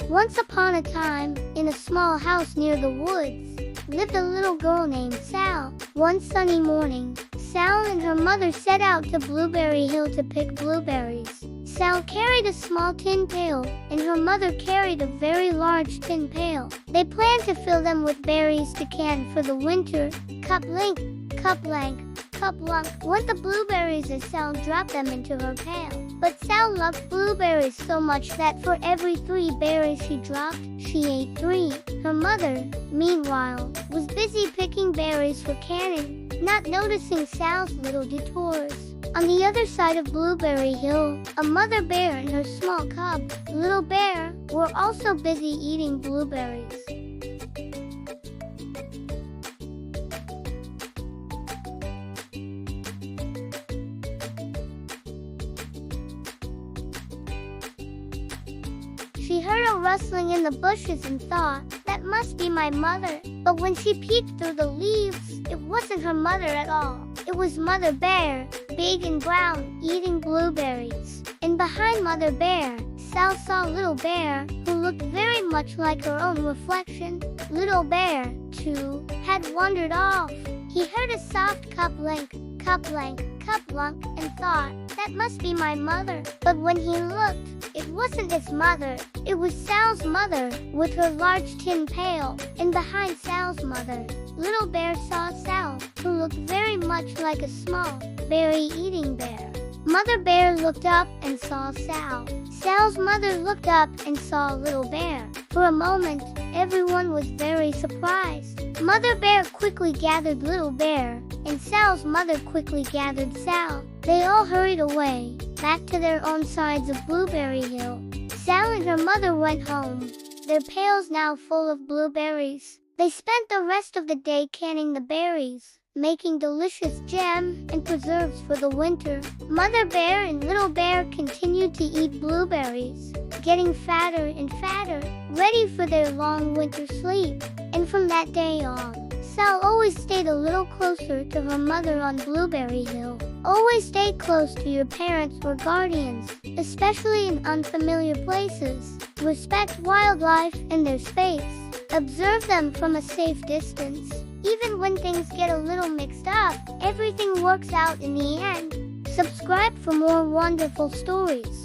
Once upon a time, in a small house near the woods, lived a little girl named Sal. One sunny morning, Sal and her mother set out to Blueberry Hill to pick blueberries. Sal carried a small tin pail, and her mother carried a very large tin pail. They planned to fill them with berries to can for the winter. Cup-link, cup-lank, cup-lunk went the blueberries as Sal dropped them into her pail. But Sal loved blueberries so much that for every 3 berries she dropped, she ate 3. Her mother, meanwhile, was busy picking berries for canning, not noticing Sal's little detours. On the other side of Blueberry Hill, a mother bear and her small cub, Little Bear, were also busy eating blueberries. She heard a rustling in the bushes and thought, "That must be my mother." But when she peeked through the leaves, it wasn't her mother at all. It was Mother Bear, big and brown, eating blueberries. And behind Mother Bear, Sal saw Little Bear, who looked very much like her own reflection. Little Bear, too, had wandered off. He heard a soft cup-link, cup-lank, cup-lunk, and thought, "That must be my mother." But when he looked, it wasn't his mother. It was Sal's mother, with her large tin pail. And behind Sal's mother, Little Bear saw Sal, who looked very much like a small, berry-eating bear. Mother Bear looked up and saw Sal. Sal's mother looked up and saw Little Bear. For a moment, everyone was very surprised. Mother Bear quickly gathered Little Bear, and Sal's mother quickly gathered Sal. They all hurried away, back to their own sides of Blueberry Hill. Sal and her mother went home, their pails now full of blueberries. They spent the rest of the day canning the berries, making delicious jam and preserves for the winter. Mother Bear and Little Bear continued to eat blueberries, getting fatter and fatter, ready for their long winter sleep. And from that day on, Sal always stayed a little closer to her mother on Blueberry Hill. Always stay close to your parents or guardians, especially in unfamiliar places. Respect wildlife and their space. Observe them from a safe distance. Even when things get a little mixed up, everything works out in the end. Subscribe for more wonderful stories.